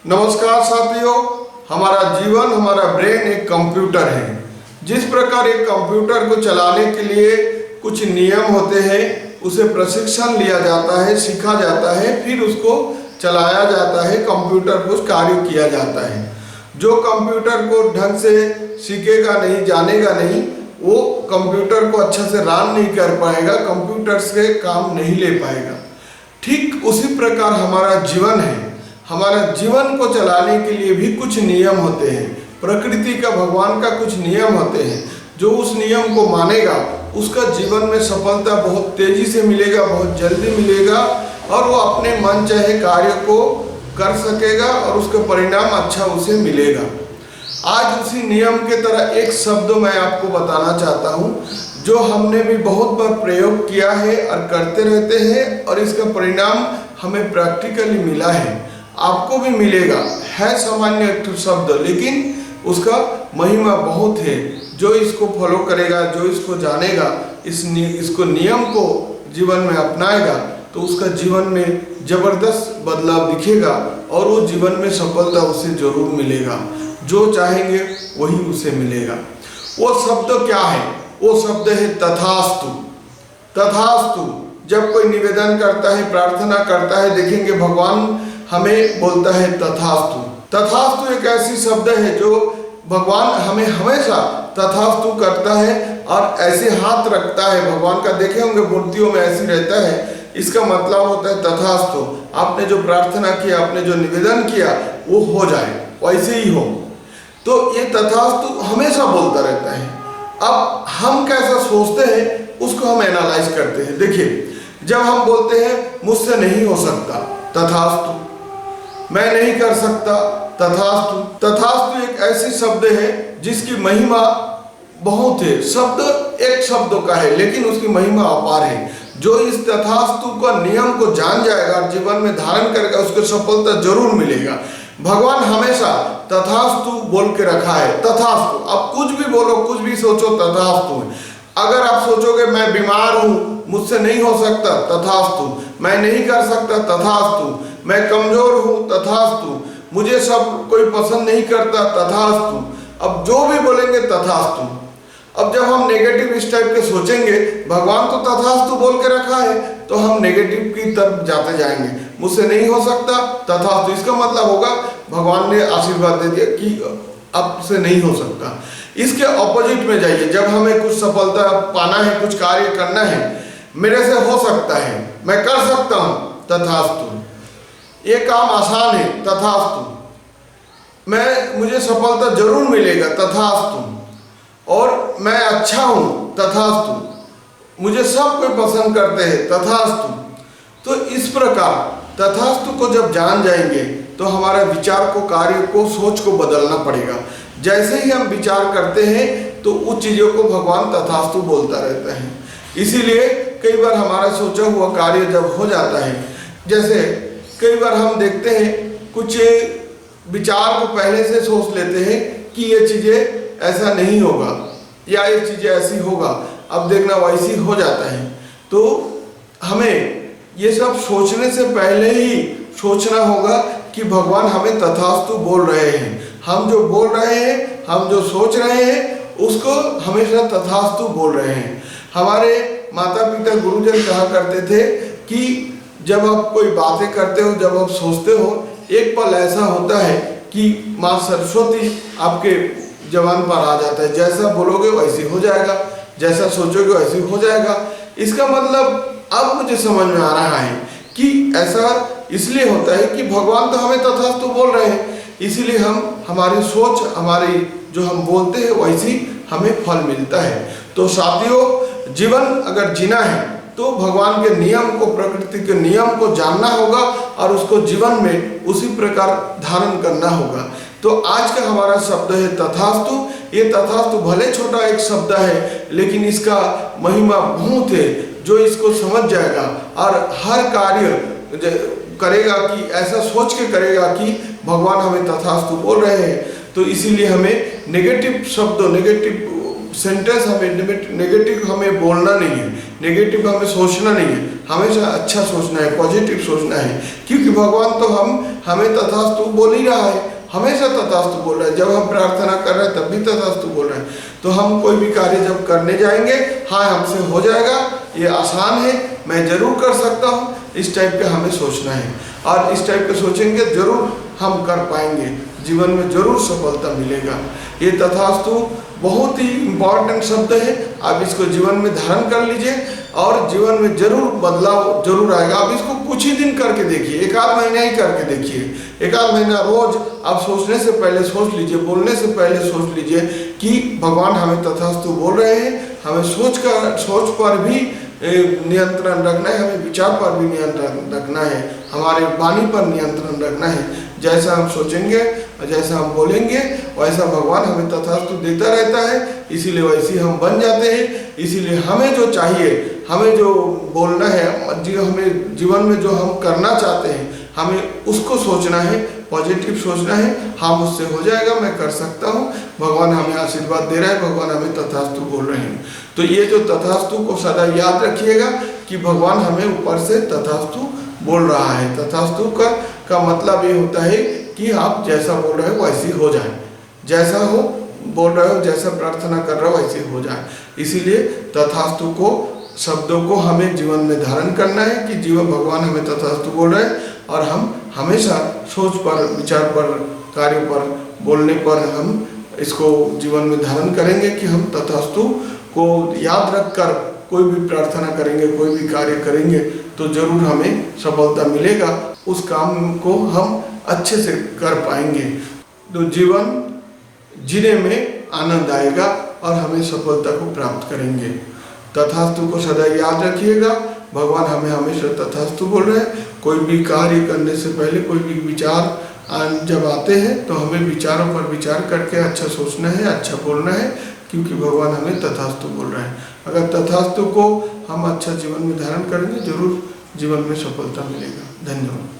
नमस्कार साथियों, हमारा जीवन, हमारा ब्रेन एक कंप्यूटर है। जिस प्रकार एक कंप्यूटर को चलाने के लिए कुछ नियम होते हैं, उसे प्रशिक्षण लिया जाता है, सीखा जाता है, फिर उसको चलाया जाता है, कंप्यूटर को कार्य किया जाता है। जो कंप्यूटर को ढंग से सीखेगा नहीं, जानेगा नहीं, वो कंप्यूटर को अच्छा से रन नहीं कर पाएगा, कंप्यूटर से काम नहीं ले पाएगा। ठीक उसी प्रकार हमारा जीवन है। हमारा जीवन को चलाने के लिए भी कुछ नियम होते हैं। प्रकृति का, भगवान का कुछ नियम होते हैं। जो उस नियम को मानेगा उसका जीवन में सफलता बहुत तेजी से मिलेगा, बहुत जल्दी मिलेगा, और वो अपने मन चाहे कार्य को कर सकेगा और उसका परिणाम अच्छा उसे मिलेगा। आज उसी नियम के तरह एक शब्द मैं आपको बताना चाहता हूँ, जो हमने भी बहुत बार प्रयोग किया है और करते रहते हैं, और इसका परिणाम हमें प्रैक्टिकली मिला है, आपको भी मिलेगा। है सामान्य एक शब्द, लेकिन उसका महिमा बहुत है। जो इसको फॉलो करेगा, जो इसको जानेगा, इसको नियम को जीवन में अपनाएगा, तो उसका जीवन में जबरदस्त बदलाव दिखेगा और वो जीवन में सफलता उसे जरूर मिलेगा। जो चाहेंगे वही उसे मिलेगा। वो शब्द क्या है? वो शब्द है तथास्तु। तथास्तु जब कोई निवेदन करता है, प्रार्थना करता है, देखेंगे भगवान हमें बोलता है तथास्तु। तथास्तु एक ऐसी शब्द है जो भगवान हमें हमेशा तथास्तु करता है और ऐसे हाथ रखता है। भगवान का देखे होंगे मूर्तियों में ऐसे रहता है। इसका मतलब होता है तथास्तु। आपने जो प्रार्थना किया, आपने जो निवेदन किया, वो हो जाए, वैसे ही हो। तो ये तथास्तु हमेशा बोलता रहता है। अब हम कैसा सोचते हैं उसको हम एनालाइज करते हैं। देखिए, जब हम बोलते हैं मुझसे नहीं हो सकता, तथास्तु, मैं नहीं कर सकता, तथास्तु। तथास्तु एक ऐसी शब्द है जिसकी महिमा बहुत है। शब्द एक शब्द का है, लेकिन उसकी महिमा अपार है। जो इस तथास्तु का नियम को जान जाएगा, जीवन में धारण करेगा, उसको सफलता जरूर मिलेगा। भगवान हमेशा तथास्तु बोल के रखा है। तथास्तु, अब कुछ भी बोलो, कुछ भी सोचो, तथास्तु है। अगर आप सोचोगे मैं बीमार हूँ, मुझसे नहीं हो सकता, तथास्तु, मैं नहीं कर सकता, तथास्तु, मैं कमजोर हूँ, तथास्तु, मुझे सब कोई पसंद नहीं करता, तथास्तु। अब जो भी बोलेंगे तथास्तु। अब जब हम नेगेटिव इस टाइप के सोचेंगे, भगवान तो तथास्तु बोल के रखा है, तो हम नेगेटिव की तरफ जाते जाएंगे। मुझसे नहीं हो सकता, तथास्तु, इसका मतलब होगा भगवान ने आशीर्वाद दे दिया कि अब से नहीं हो सकता। इसके ऑपोजिट में जाइए। जब हमें कुछ सफलता पाना है, कुछ कार्य करना है, मेरे से हो सकता है, मैं कर सकता हूँ, तथास्तु, ये काम आसान है, तथास्तु, मुझे सफलता जरूर मिलेगा, तथास्तु, और मैं अच्छा हूँ, तथास्तु, मुझे सब कोई पसंद करते हैं, तथास्तु। तो इस प्रकार तथास्तु को जब जान जाएंगे तो हमारा विचार को, कार्य को, सोच को बदलना पड़ेगा। जैसे ही हम विचार करते हैं तो उस चीज़ों को भगवान तथास्तु बोलता रहता है। इसीलिए कई बार हमारा सोचा हुआ कार्य जब हो जाता है, जैसे कई बार हम देखते हैं कुछ विचार को पहले से सोच लेते हैं कि ये चीज़ें ऐसा नहीं होगा या ये चीज़ें ऐसी होगा, अब देखना वैसी हो जाता है। तो हमें ये सब सोचने से पहले ही सोचना होगा कि भगवान हमें तथास्तु बोल रहे हैं। हम जो बोल रहे हैं, हम जो सोच रहे हैं, उसको हमेशा तथास्तु बोल रहे हैं। हमारे माता पिता, गुरुजन कहा करते थे कि जब आप कोई बातें करते हो, जब आप सोचते हो, एक पल ऐसा होता है कि माँ सरस्वती आपके जबान पर आ जाता है। जैसा बोलोगे वैसे हो जाएगा, जैसा सोचोगे वैसे हो जाएगा। इसका मतलब अब मुझे समझ में आ रहा है कि ऐसा इसलिए होता है कि भगवान तो हमें तथास्तु बोल रहे हैं, इसीलिए हमारी सोच, हमारी जो हम बोलते हैं वैसी हमें फल मिलता है। तो साथियों, जीवन अगर जीना है तो भगवान के नियम को, प्रकृति के नियम को जानना होगा और उसको जीवन में उसी प्रकार धारण करना होगा। तो आज का हमारा शब्द है तथास्तु। ये तथास्तु भले छोटा एक शब्द है, लेकिन इसका महिमा बहुत है। जो इसको समझ जाएगा और हर कार्य करेगा कि ऐसा सोच के करेगा कि भगवान हमें तथास्तु बोल रहे हैं, तो इसीलिए हमें नेगेटिव शब्द, नेगेटिव सेंटेंस, हमें नेगेटिव हमें बोलना नहीं है। नेगेटिव हमें सोचना नहीं है, हमेशा अच्छा सोचना है, पॉजिटिव सोचना है, क्योंकि भगवान तो हमें तथास्तु बोल ही रहा है, हमेशा तथास्तु बोल रहा है। जब हम प्रार्थना कर रहे हैं तब भी तथास्तु बोल रहे हैं। तो हम कोई भी कार्य जब करने जाएंगे, हाँ हमसे हो जाएगा, ये आसान है, मैं जरूर कर सकता हूँ, इस टाइप का हमें सोचना है। और इस टाइप के सोचेंगे जरूर हम कर पाएंगे, जीवन में जरूर सफलता मिलेगा। ये तथास्तु बहुत ही इम्पॉर्टेंट शब्द है, आप इसको जीवन में धारण कर लीजिए और जीवन में जरूर बदलाव जरूर आएगा। आप इसको कुछ ही दिन करके देखिए, एक आध महीना ही करके देखिए, एक आध महीना रोज आप सोचने से पहले सोच लीजिए, बोलने से पहले सोच लीजिए कि भगवान हमें तथास्तु बोल रहे हैं। हमें सोच पर भी नियंत्रण रखना है, हमें विचार पर भी नियंत्रण रखना है, हमारे वाणी पर नियंत्रण रखना है। जैसा हम सोचेंगे और जैसा हम बोलेंगे वैसा भगवान हमें तथास्तु देता रहता है, इसीलिए वैसे हम बन जाते हैं। इसीलिए हमें जो चाहिए, हमें जो बोलना है, हमें जीवन में जो हम करना चाहते हैं, हमें उसको सोचना है, पॉजिटिव सोचना है। हाँ मुझसे हो जाएगा, मैं कर सकता हूँ, भगवान हमें आशीर्वाद दे रहा है, भगवान हमें तथास्तु बोल रहे हैं। तो ये जो तथास्तु को सदा याद रखिएगा कि भगवान हमें ऊपर से तथास्तु बोल रहा है। तथास्तु का मतलब ये होता है कि आप जैसा बोल रहे हो वैसी हो जाए, जैसा हो बोल रहे हो, जैसा प्रार्थना कर रहे हो वैसे हो जाए। इसीलिए तथास्तु को शब्दों को हमें जीवन में धारण करना है कि जीवन भगवान हमें तथास्तु बोल रहे हैं, और हम हमेशा सोच पर, विचार पर, कार्य पर, बोलने पर हम इसको जीवन में धारण करेंगे कि हम तथास्तु को याद रखकर कोई भी प्रार्थना करेंगे, कोई भी कार्य करेंगे तो जरूर हमें सफलता मिलेगा, उस काम को हम अच्छे से कर पाएंगे, तो जीवन जीने में आनंद आएगा और हमें सफलता को प्राप्त करेंगे। तथास्तु को सदा याद रखिएगा, भगवान हमें हमेशा तथास्तु बोल रहे हैं। कोई भी कार्य करने से पहले कोई भी विचार जब आते हैं तो हमें विचारों पर विचार करके अच्छा सोचना है, अच्छा बोलना है, क्योंकि भगवान हमें तथास्तु बोल रहे हैं। अगर तथास्तु को हम अच्छा जीवन में धारण करेंगे, जरूर जीवन में सफलता मिलेगा। धन्यवाद।